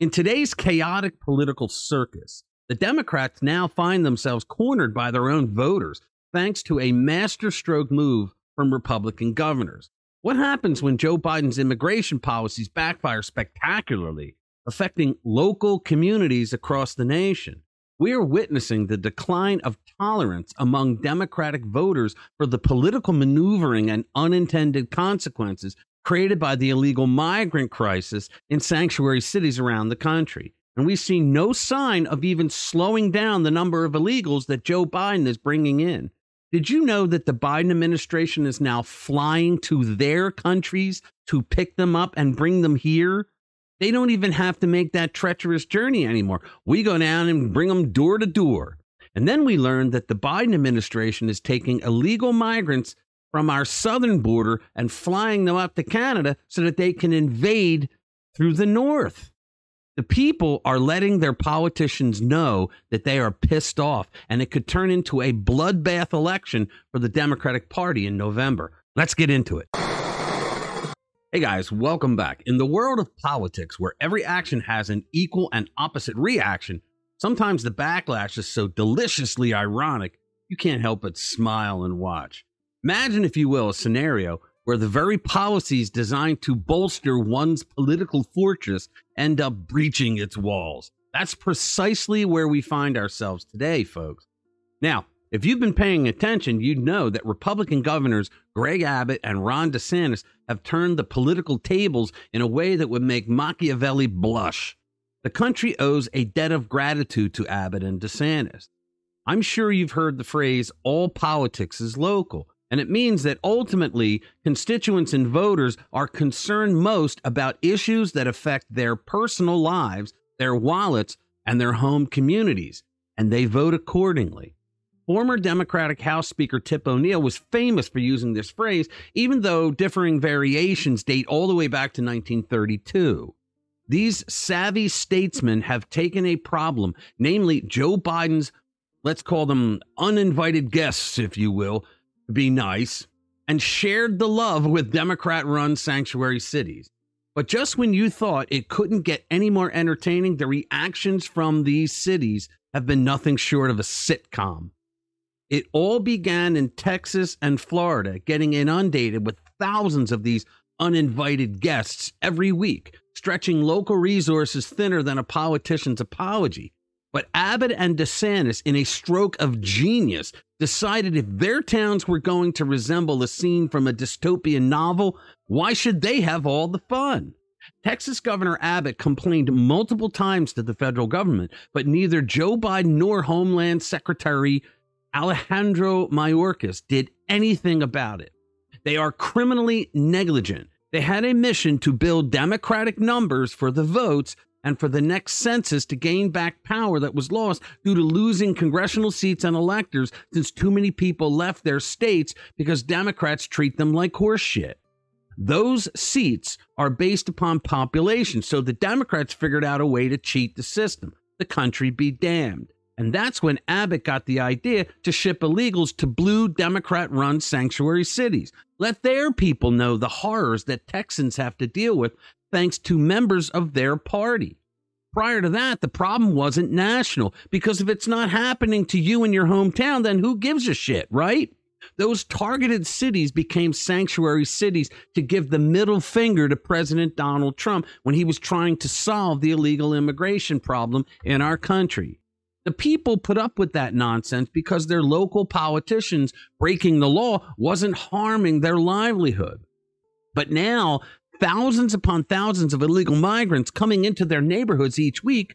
In today's chaotic political circus, the Democrats now find themselves cornered by their own voters thanks to a masterstroke move from Republican governors. What happens when Joe Biden's immigration policies backfire spectacularly, affecting local communities across the nation? We are witnessing the decline of tolerance among Democratic voters for the political maneuvering and unintended consequences created by the illegal migrant crisis in sanctuary cities around the country. And we see no sign of even slowing down the number of illegals that Joe Biden is bringing in. Did you know that the Biden administration is now flying to their countries to pick them up and bring them here? They don't even have to make that treacherous journey anymore. We go down and bring them door to door. And then we learned that the Biden administration is taking illegal migrants from our southern border and flying them up to Canada so that they can invade through the north. The people are letting their politicians know that they are pissed off, and it could turn into a bloodbath election for the Democratic Party in November. Let's get into it. Hey guys, welcome back. In the world of politics, where every action has an equal and opposite reaction, sometimes the backlash is so deliciously ironic, you can't help but smile and watch. Imagine, if you will, a scenario where the very policies designed to bolster one's political fortress end up breaching its walls. That's precisely where we find ourselves today, folks. Now, if you've been paying attention, you'd know that Republican governors Greg Abbott and Ron DeSantis have turned the political tables in a way that would make Machiavelli blush. The country owes a debt of gratitude to Abbott and DeSantis. I'm sure you've heard the phrase, all politics is local. And it means that ultimately constituents and voters are concerned most about issues that affect their personal lives, their wallets, and their home communities, and they vote accordingly. Former Democratic House Speaker Tip O'Neill was famous for using this phrase, even though differing variations date all the way back to 1932. These savvy statesmen have taken a problem, namely Joe Biden's, let's call them uninvited guests, if you will, be nice, and shared the love with Democrat-run sanctuary cities. But just when you thought it couldn't get any more entertaining, the reactions from these cities have been nothing short of a sitcom. It all began in Texas and Florida, getting inundated with thousands of these uninvited guests every week, stretching local resources thinner than a politician's apology. But Abbott and DeSantis, in a stroke of genius, decided if their towns were going to resemble a scene from a dystopian novel, why should they have all the fun? Texas Governor Abbott complained multiple times to the federal government, but neither Joe Biden nor Homeland Secretary Alejandro Mayorkas did anything about it. They are criminally negligent. They had a mission to build Democratic numbers for the votes and for the next census to gain back power that was lost due to losing congressional seats and electors since too many people left their states because Democrats treat them like horse shit. Those seats are based upon population, so the Democrats figured out a way to cheat the system. The country be damned. And that's when Abbott got the idea to ship illegals to blue Democrat-run sanctuary cities. Let their people know the horrors that Texans have to deal with thanks to members of their party. Prior to that, the problem wasn't national, because if it's not happening to you in your hometown, then who gives a shit, right? Those targeted cities became sanctuary cities to give the middle finger to President Donald Trump when he was trying to solve the illegal immigration problem in our country. The people put up with that nonsense because their local politicians breaking the law wasn't harming their livelihood. But now, thousands upon thousands of illegal migrants coming into their neighborhoods each week,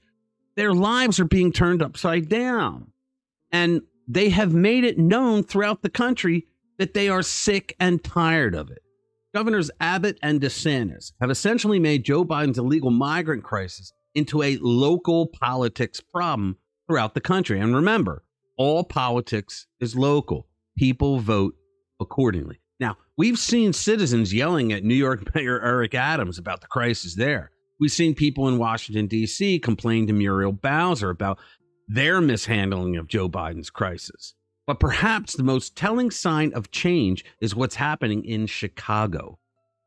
their lives are being turned upside down. And they have made it known throughout the country that they are sick and tired of it. Governors Abbott and DeSantis have essentially made Joe Biden's illegal migrant crisis into a local politics problem throughout the country. And remember, all politics is local. People vote accordingly. Now, we've seen citizens yelling at New York Mayor Eric Adams about the crisis there. We've seen people in Washington, D.C. complain to Muriel Bowser about their mishandling of Joe Biden's crisis. But perhaps the most telling sign of change is what's happening in Chicago.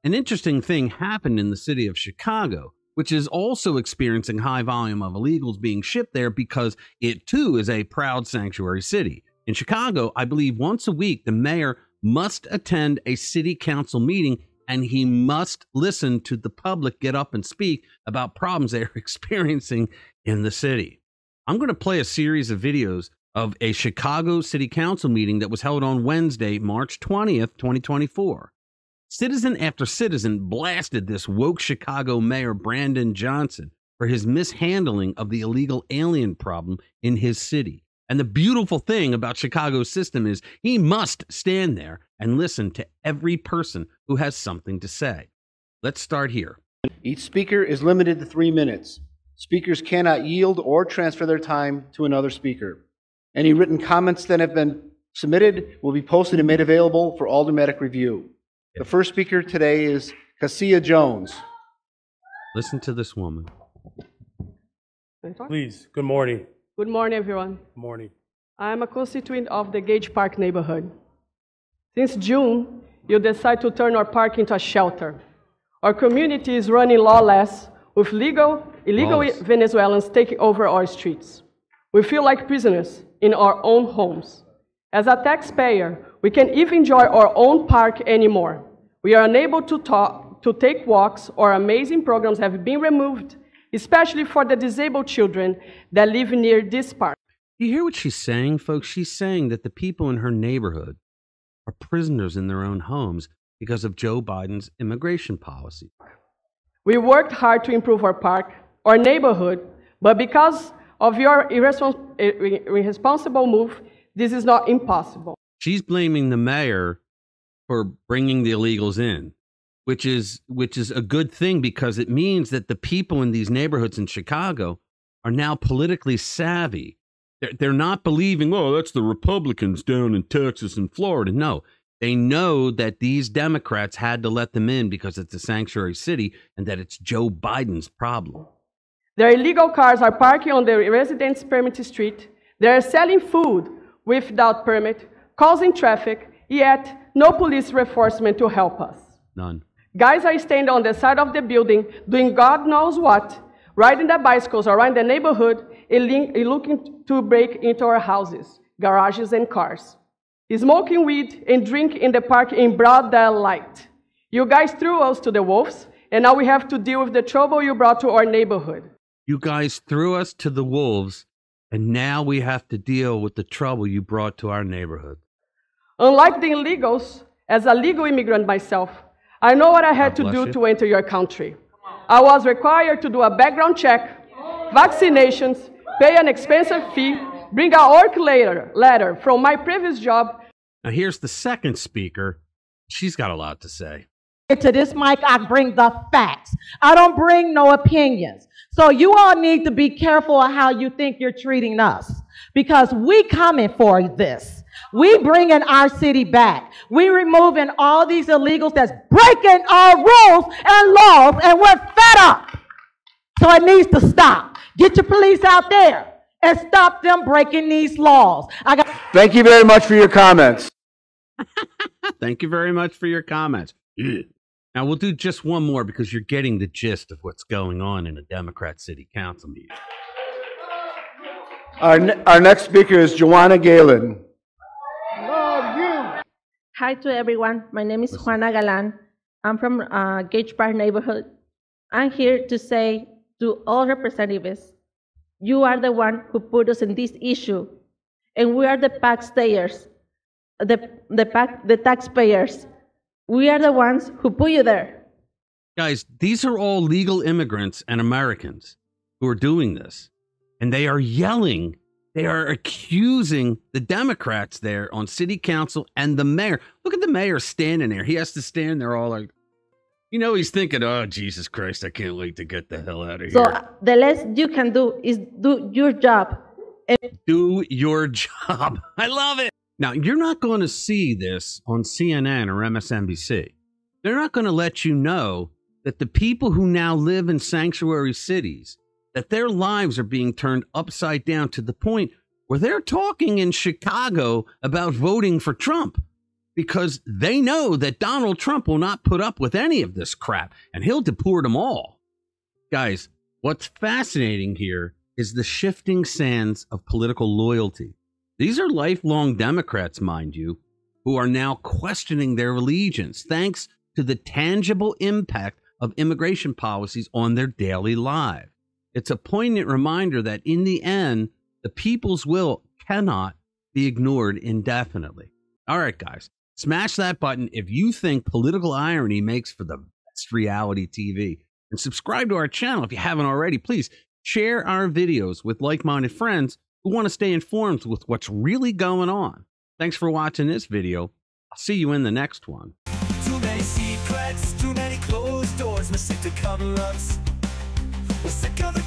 An interesting thing happened in the city of Chicago. which is also experiencing high volume of illegals being shipped there because it too is a proud sanctuary city. In Chicago, I believe once a week, the mayor must attend a city council meeting and he must listen to the public get up and speak about problems they're experiencing in the city. I'm going to play a series of videos of a Chicago City Council meeting that was held on Wednesday, March 20th, 2024. Citizen after citizen blasted this woke Chicago Mayor Brandon Johnson for his mishandling of the illegal alien problem in his city. And the beautiful thing about Chicago's system is he must stand there and listen to every person who has something to say. Let's start here. Each speaker is limited to 3 minutes. Speakers cannot yield or transfer their time to another speaker. Any written comments that have been submitted will be posted and made available for automatic review. The first speaker today is Cassia Jones. Listen to this woman. Please, good morning. Good morning, everyone. Good morning. I'm a constituent of the Gage Park neighborhood. Since June, you decided to turn our park into a shelter. Our community is running lawless with illegal Venezuelans taking over our streets. We feel like prisoners in our own homes. As a taxpayer, we can't even enjoy our own park anymore. We are unable to take walks. Our amazing programs have been removed, especially for the disabled children that live near this park. You hear what she's saying, folks? She's saying that the people in her neighborhood are prisoners in their own homes because of Joe Biden's immigration policy. We worked hard to improve our park, our neighborhood, but because of your irresponsible move, this is not impossible. She's blaming the mayor for bringing the illegals in, which is a good thing because it means that the people in these neighborhoods in Chicago are now politically savvy. They're not believing, oh, that's the Republicans down in Texas and Florida. No, they know that these Democrats had to let them in because it's a sanctuary city and that it's Joe Biden's problem. Their illegal cars are parking on the residents' permit street. They are selling food without permit, causing traffic, yet no police reinforcement to help us. None. Guys are standing on the side of the building, doing God knows what, riding their bicycles around the neighborhood, and looking to break into our houses, garages, and cars. Smoking weed and drink in the park in broad daylight. You guys threw us to the wolves, and now we have to deal with the trouble you brought to our neighborhood. You guys threw us to the wolves, and now we have to deal with the trouble you brought to our neighborhood. Unlike the illegals, as a legal immigrant myself, I know what I had to do to enter your country. I was required to do a background check, vaccinations, pay an expensive fee, bring a work letter from my previous job. Now here's the second speaker. She's got a lot to say. To this mic, I bring the facts. I don't bring no opinions. So you all need to be careful of how you think you're treating us, because we coming for this. We bringing our city back. We removing all these illegals that's breaking our rules and laws, and we're fed up. So it needs to stop. Get your police out there and stop them breaking these laws. Thank you very much for your comments. Thank you very much for your comments. Now, we'll do just one more because you're getting the gist of what's going on in a Democrat city council meeting. Our next speaker is Joanna Galen. Hi to everyone. My name is Juana Galan. I'm from Gage Park neighborhood. I'm here to say to all representatives, you are the one who put us in this issue, and we are the taxpayers. The taxpayers. We are the ones who put you there. Guys, these are all legal immigrants and Americans who are doing this, and they are yelling. They are accusing the Democrats there on city council and the mayor. Look at the mayor standing there. He has to stand there all like, you know, he's thinking, oh, Jesus Christ, I can't wait to get the hell out of here. So the less you can do is do your job. Do your job. I love it. Now, you're not going to see this on CNN or MSNBC. They're not going to let you know that the people who now live in sanctuary cities, that their lives are being turned upside down to the point where they're talking in Chicago about voting for Trump because they know that Donald Trump will not put up with any of this crap and he'll deport them all. Guys, what's fascinating here is the shifting sands of political loyalty. These are lifelong Democrats, mind you, who are now questioning their allegiance thanks to the tangible impact of immigration policies on their daily lives. It's a poignant reminder that in the end, the people's will cannot be ignored indefinitely. All right, guys, smash that button if you think political irony makes for the best reality TV. And subscribe to our channel if you haven't already. Please share our videos with like-minded friends who want to stay informed with what's really going on. Thanks for watching this video. I'll see you in the next one. Too many secrets, too many closed doors, missing to cover-ups. We're sick of the